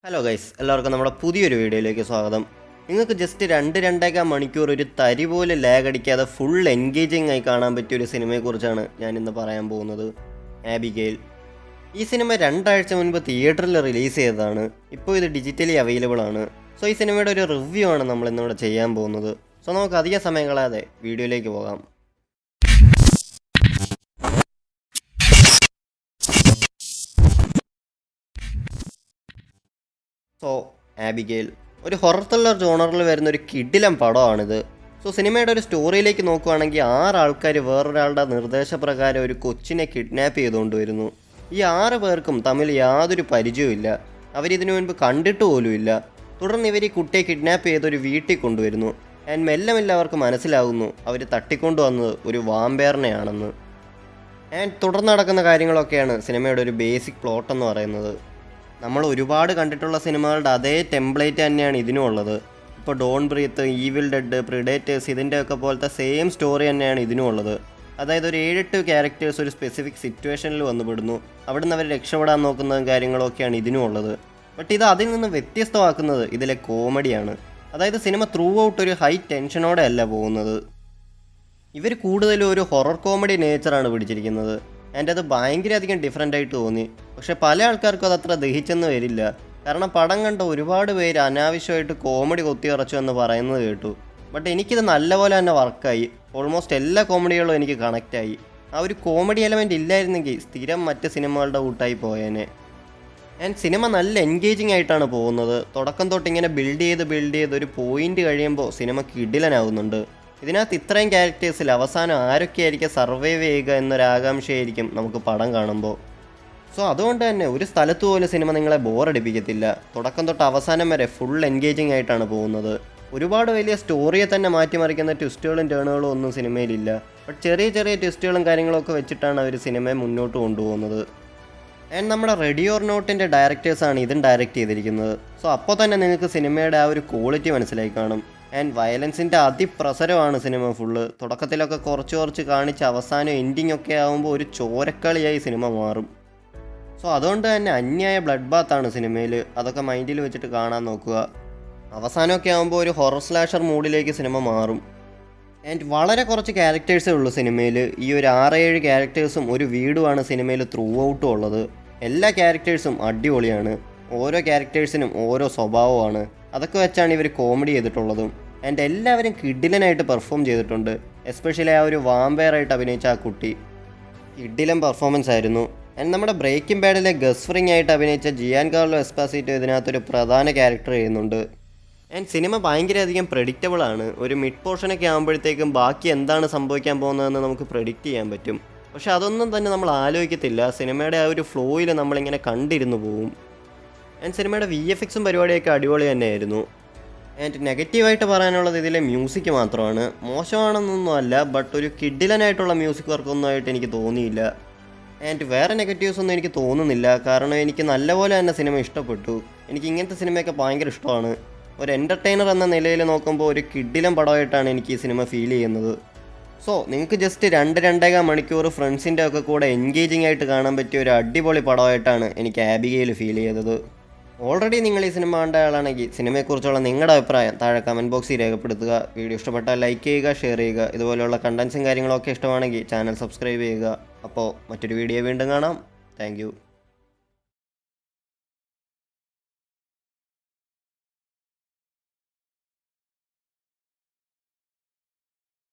Hello guys, എല്ലാവർക്കും നമ്മുടെ പുതിയൊരു വീഡിയോയിലേക്ക് സ്വാഗതം. നിങ്ങൾക്ക് ജസ്റ്റ് 2-2.5 മണിക്കൂർ ഒരു തരി പോലെ ലാഗ് അടിക്കാതെ ഫുൾ എൻഗേജിങ് ആയി കാണാൻ പറ്റിയ ഒരു സിനിമയെക്കുറിച്ചാണ് ഞാൻ ഇന്ന് പറയാൻ പോകുന്നത്. ആബിഗെയിൽ. ഈ സിനിമ 2 ആഴ്ച മുൻപ് തിയേറ്ററിൽ റിലീസ് ചെയ്തതാണ്. ഇപ്പോൾ ഇത് ഡിജിറ്റലി അവൈലബിൾ ആണ്. സോ ഈ സിനിമയുടെ ഒരു റിവ്യൂ ആണ് നമ്മൾ ഇന്നിവിടെ ചെയ്യാൻ പോകുന്നത്. സോ നമുക്ക് അധിക സമയം കളയാതെ വീഡിയോയിലേക്ക് പോകാം. സോ ആബിഗെയിൽ ഒരു ഹൊറർ ത്രില്ലർ ജോണറിൽ വരുന്ന ഒരു കിടിലം പടമാണിത്. സോ സിനിമയുടെ ഒരു സ്റ്റോറിയിലേക്ക് നോക്കുകയാണെങ്കിൽ 6 ആൾക്കാർ വേറൊരാളുടെ നിർദ്ദേശപ്രകാരം ഒരു കൊച്ചിനെ കിഡ്നാപ്പ് ചെയ്തുകൊണ്ട് വരുന്നു. ഈ 6 പേർക്കും തമ്മിൽ യാതൊരു പരിചയവുമില്ല. അവരിതിനു മുൻപ് കണ്ടിട്ട് പോലുമില്ല. തുടർന്ന് ഇവർ ഈ കുട്ടിയെ കിഡ്നാപ്പ് ചെയ്തൊരു വീട്ടിൽ കൊണ്ടുവരുന്നു. ആൻഡ് മെല്ലെ അവർക്ക് മനസ്സിലാകുന്നു അവർ തട്ടിക്കൊണ്ടുവന്നത് ഒരു വാമ്പയറിനെയാണെന്ന്. ആൻഡ് തുടർന്ന് നടക്കുന്ന കാര്യങ്ങളൊക്കെയാണ് സിനിമയുടെ ഒരു ബേസിക് പ്ലോട്ട് എന്ന് പറയുന്നത്. നമ്മൾ ഒരുപാട് കണ്ടിട്ടുള്ള സിനിമകളുടെ അതേ ടെംപ്ലേറ്റ് തന്നെയാണ് ഇതിനും ഉള്ളത്. ഇപ്പോൾ don't breathe, evil dead, predators ഇതിൻ്റെയൊക്കെ പോലത്തെ സെയിം സ്റ്റോറി തന്നെയാണ് ഇതിനും ഉള്ളത്. അതായത് ഒരു 7-8 ക്യാരക്ടേഴ്സ് ഒരു സ്പെസിഫിക് സിറ്റുവേഷനിൽ വന്നുപെടുന്നു. അവിടുന്ന് അവർ രക്ഷപ്പെടാൻ നോക്കുന്നതും കാര്യങ്ങളൊക്കെയാണ് ഇതിനും ഉള്ളത്. ബട്ട് ഇത് അതിൽ നിന്ന് വ്യത്യസ്തമാക്കുന്നത് ഇതിലെ കോമഡിയാണ്. അതായത് സിനിമ ത്രൂ ഔട്ട് ഒരു ഹൈ ടെൻഷനോടെ അല്ല പോകുന്നത്. ഇവർ കൂടുതലും ഒരു ഹൊറർ കോമഡി നേച്ചറാണ് പിടിച്ചിരിക്കുന്നത്. ആൻഡ് അത് ഭയങ്കര അധികം ഡിഫറെൻ്റ് ആയിട്ട് തോന്നി. പക്ഷെ പല ആൾക്കാർക്കും അതത്ര ദഹിച്ചെന്ന് വരില്ല. കാരണം പടം കണ്ട ഒരുപാട് പേര് അനാവശ്യമായിട്ട് കോമഡി കൊത്തിയിറച്ചു എന്ന് പറയുന്നത് കേട്ടു. ബട്ട് എനിക്കിത് നല്ലപോലെ തന്നെ വർക്കായി. ഓൾമോസ്റ്റ് എല്ലാ കോമഡികളും എനിക്ക് കണക്റ്റായി. ആ ഒരു കോമഡി എലമെൻറ്റ് ഇല്ലായിരുന്നെങ്കിൽ സ്ഥിരം മറ്റ് സിനിമകളുടെ കൂട്ടായി പോയേനെ. ആൻഡ് സിനിമ നല്ല എൻഗേജിങ് ആയിട്ടാണ് പോകുന്നത്. തുടക്കം തൊട്ട് ഇങ്ങനെ ബിൽഡ് ചെയ്ത് ഒരു പോയിന്റ് കഴിയുമ്പോൾ സിനിമ കിടിലനാവുന്നുണ്ട്. ഇതിനകത്ത് ഇത്രയും ക്യാരക്ടേഴ്സിൽ അവസാനം ആരൊക്കെയായിരിക്കും സർവൈവ് ചെയ്യുക എന്നൊരാകാംക്ഷയായിരിക്കും നമുക്ക് പടം കാണുമ്പോൾ. സോ അതുകൊണ്ട് തന്നെ ഒരു സ്ഥലത്ത് പോലും സിനിമ നിങ്ങളെ ബോറടിപ്പിക്കത്തില്ല. തുടക്കം തൊട്ട് അവസാനം വരെ ഫുൾ എൻഗേജിങ് ആയിട്ടാണ് പോകുന്നത്. ഒരുപാട് വലിയ സ്റ്റോറിയെ തന്നെ മാറ്റിമറിക്കുന്ന ട്വിസ്റ്റുകളും ടേണുകളും ഒന്നും സിനിമയിലില്ല. ബട്ട് ചെറിയ ചെറിയ ട്വിസ്റ്റുകളും കാര്യങ്ങളൊക്കെ വെച്ചിട്ടാണ് അവർ സിനിമയെ മുന്നോട്ട് കൊണ്ടുപോകുന്നത്. ആൻഡ് നമ്മുടെ റെഡി ഓർ നോട്ടിൻ്റെ ഡയറക്ടേഴ്സാണ് ഇതും ഡയറക്റ്റ് ചെയ്തിരിക്കുന്നത്. സോ അപ്പോൾ തന്നെ നിങ്ങൾക്ക് സിനിമയുടെ ആ ഒരു ക്വാളിറ്റി മനസ്സിലായി കാണും. ആൻഡ് വയലൻസിൻ്റെ അതിപ്രസരമാണ് സിനിമ ഫുള്ള്. തുടക്കത്തിലൊക്കെ കുറച്ച് കാണിച്ച് അവസാനം എൻഡിങ് ഒക്കെ ആകുമ്പോൾ ഒരു ചോരക്കളിയായി സിനിമ മാറും. സോ അതുകൊണ്ട് തന്നെ അന്യായ ബ്ലഡ് ബാത്താണ് സിനിമയിൽ. അതൊക്കെ മൈൻഡിൽ വെച്ചിട്ട് കാണാൻ നോക്കുക. അവസാനമൊക്കെ ആകുമ്പോൾ ഒരു ഹൊറർ സ്ലാഷർ മൂഡിലേക്ക് സിനിമ മാറും. ആൻഡ് വളരെ കുറച്ച് ക്യാരക്ടേഴ്സേ ഉള്ളൂ സിനിമയിൽ. ഈ ഒരു 6-7 ക്യാരക്ടേഴ്സും ഒരു വീടുമാണ് സിനിമയിൽ ത്രൂ ഔട്ടും ഉള്ളത്. എല്ലാ ക്യാരക്ടേഴ്സും അടിപൊളിയാണ്. ഓരോ ക്യാരക്ടേഴ്സിനും ഓരോ സ്വഭാവമാണ്. അതൊക്കെ വെച്ചാണ് ഇവർ കോമഡി ചെയ്തിട്ടുള്ളതും. ആൻഡ് എല്ലാവരും കിഡിലനായിട്ട് പെർഫോം ചെയ്തിട്ടുണ്ട്. എസ്പെഷ്യലി ആ ഒരു വാമ്പയറായിട്ട് അഭിനയിച്ച ആ കുട്ടി കിഡിലൻ പെർഫോമൻസ് ആയിരുന്നു. ആൻഡ് നമ്മുടെ ബ്രേക്കിംഗ് ബാഡിലെ ഗസ് ഫ്രിങ് ആയിട്ട് അഭിനയിച്ച ജിയാൻ കാർലോ എസ്പാസിറ്റോ ഇതിനകത്തൊരു പ്രധാന ക്യാരക്ടർ ചെയ്യുന്നുണ്ട്. ആൻഡ് സിനിമ ഭയങ്കര അധികം പ്രെഡിക്റ്റബിൾ ആണ്. ഒരു മിഡ് പോർഷനൊക്കെ ആകുമ്പോഴത്തേക്കും ബാക്കി എന്താണ് സംഭവിക്കാൻ പോകുന്നതെന്ന് നമുക്ക് പ്രെഡിക്റ്റ് ചെയ്യാൻ പറ്റും. പക്ഷെ അതൊന്നും തന്നെ നമ്മൾ ആലോചിക്കത്തില്ല. സിനിമയുടെ ആ ഒരു ഫ്ലോയിൽ നമ്മളിങ്ങനെ കണ്ടിരുന്നു പോവും. ആൻഡ് സിനിമയുടെ VFXും പരിപാടിയൊക്കെ അടിപൊളി തന്നെയായിരുന്നു. ആൻഡ് നെഗറ്റീവായിട്ട് പറയാനുള്ളത് ഇതിലെ മ്യൂസിക് മാത്രമാണ്. മോശമാണെന്നൊന്നും അല്ല, ബട്ട് ഒരു കിഡിലനായിട്ടുള്ള മ്യൂസിക് വർക്കൊന്നും ആയിട്ട് എനിക്ക് തോന്നിയില്ല. ആൻഡ് വേറെ നെഗറ്റീവ്സ് ഒന്നും എനിക്ക് തോന്നുന്നില്ല. കാരണം എനിക്ക് നല്ലപോലെ തന്നെ സിനിമ ഇഷ്ടപ്പെട്ടു. എനിക്ക് ഇങ്ങനത്തെ സിനിമയൊക്കെ ഭയങ്കര ഇഷ്ടമാണ്. ഒരു എൻ്റർടൈനർ എന്ന നിലയിൽ നോക്കുമ്പോൾ ഒരു കിഡിലൻ പടമായിട്ടാണ് എനിക്ക് ഈ സിനിമ ഫീൽ ചെയ്യുന്നത്. സോ നിങ്ങൾക്ക് ജസ്റ്റ് 2-2.5 മണിക്കൂർ ഫ്രണ്ട്സിൻ്റെ ഒക്കെ കൂടെ എൻഗേജിങ് ആയിട്ട് കാണാൻ പറ്റിയ ഒരു അടിപൊളി പടമായിട്ടാണ് എനിക്ക് ആബിഗെയിൽ ഫീൽ ചെയ്തത്. ഓൾറെഡി നിങ്ങൾ ഈ സിനിമ കണ്ട ആളാണെങ്കിൽ സിനിമയെക്കുറിച്ചുള്ള നിങ്ങളുടെ അഭിപ്രായം താഴെ കമൻറ്റ് ബോക്സിൽ രേഖപ്പെടുത്തുക. വീഡിയോ ഇഷ്ടപ്പെട്ടാൽ ലൈക്ക് ചെയ്യുക, ഷെയർ ചെയ്യുക. ഇതുപോലെയുള്ള കണ്ടൻസും കാര്യങ്ങളൊക്കെ ഇഷ്ടമാണെങ്കിൽ ചാനൽ സബ്സ്ക്രൈബ് ചെയ്യുക. അപ്പോൾ മറ്റൊരു വീഡിയോ വീണ്ടും കാണാം. താങ്ക്